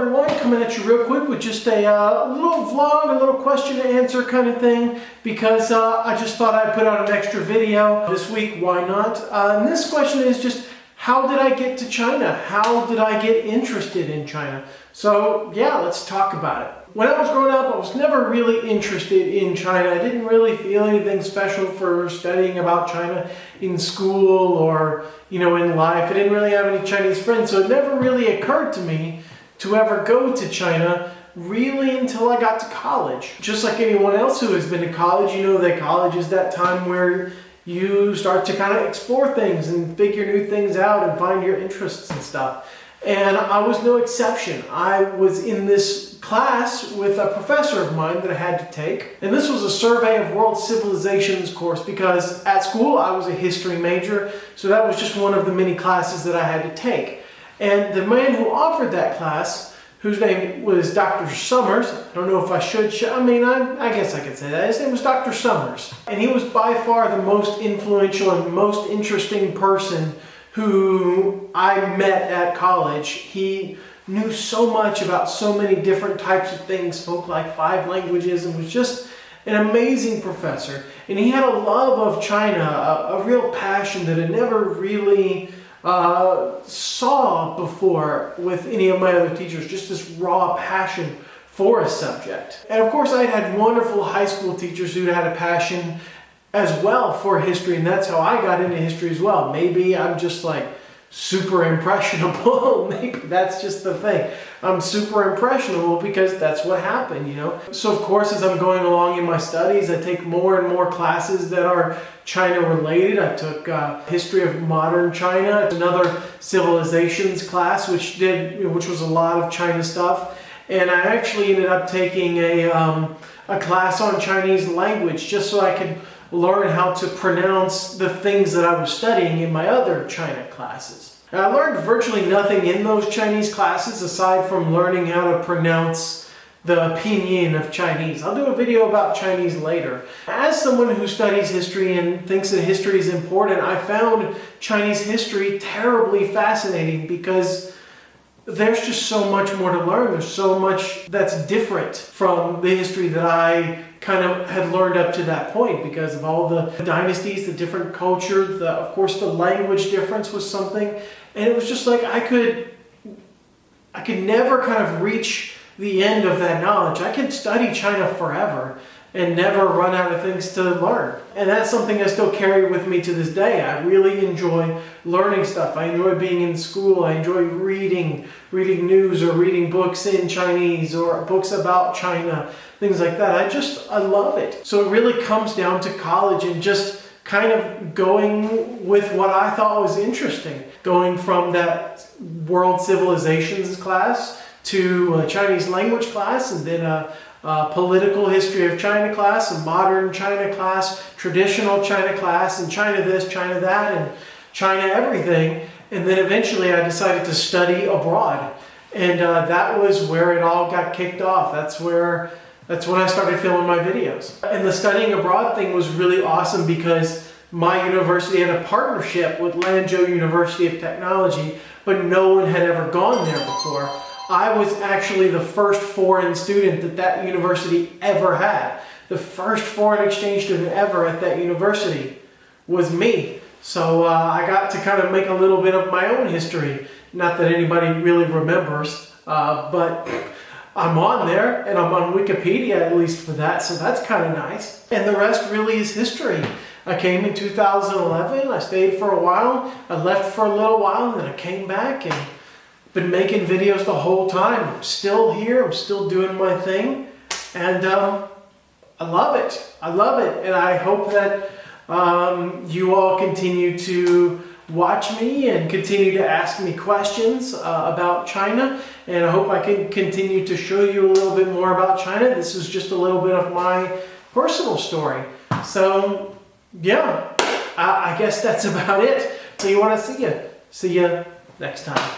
everyone, coming at you real quick with just a little vlog, a little question and answer kind of thing, because I just thought I'd put out an extra video this week. Why not? And this question is just, how did I get to China? How did I get interested in China? So yeah, let's talk about it. When I was growing up, I was never really interested in China. I didn't really feel anything special for studying about China in school or, in life. I didn't really have any Chinese friends, so it never really occurred to me to ever go to China really until I got to college. Just like anyone else who has been to college, you know that college is that time where you start to kind of explore things and figure new things out and find your interests and stuff. And I was no exception. I was in this class with a professor of mine that I had to take. And this was a survey of world civilizations course, because at school I was a history major, so that was just one of the many classes that I had to take. And the man who offered that class, whose name was Dr. Summers, I don't know if I should, I guess I could say that. His name was Dr. Summers. And he was by far the most influential and most interesting person who I met at college. He knew so much about so many different types of things, spoke like 5 languages, and was just an amazing professor. And he had a love of China, a real passion that I never really saw before with any of my other teachers, just this raw passion for a subject. And of course, I had wonderful high school teachers who had a passion as well for history, and that's how I got into history as well. Maybe I'm just like super impressionable. Maybe that's just the thing. I'm super impressionable because that's what happened, So of course, as I'm going along in my studies, I take more and more classes that are China related. I took history of modern China, another civilizations class, which was a lot of China stuff. And I actually ended up taking a class on Chinese language just so I could learn how to pronounce the things that I was studying in my other China classes. Now, I learned virtually nothing in those Chinese classes aside from learning how to pronounce the pinyin of Chinese. I'll do a video about Chinese later. As someone who studies history and thinks that history is important, I found Chinese history terribly fascinating because there's just so much more to learn. There's so much that's different from the history that I kind of had learned up to that point because of all the dynasties, the different cultures, of course the language difference was something. And it was just like I could never kind of reach the end of that knowledge. I could study China forever and never run out of things to learn. And that's something I still carry with me to this day. I really enjoy learning stuff. I enjoy being in school. I enjoy reading news or reading books in Chinese or books about China, things like that. I love it. So it really comes down to college and just kind of going with what I thought was interesting. Going from that world civilizations class to a Chinese language class, and then a political history of China class, a modern China class, traditional China class, and China this, China that, and China everything. And then eventually I decided to study abroad. And that was where it all got kicked off. That's when I started filming my videos. And the studying abroad thing was really awesome because my university had a partnership with Lanzhou University of Technology, but no one had ever gone there before. I was actually the first foreign student that university ever had. The first foreign exchange student ever at that university was me. So I got to kind of make a little bit of my own history. Not that anybody really remembers, but I'm on there and I'm on Wikipedia at least for that, so that's kind of nice. And the rest really is history. I came in 2011, I stayed for a while, I left for a little while, and then I came back and been making videos the whole time. I'm still here, I'm still doing my thing, and I love it. I love it, and I hope that you all continue to watch me and continue to ask me questions about China, and I hope I can continue to show you a little bit more about China. This is just a little bit of my personal story. So yeah, I guess that's about it. So you want to see you next time.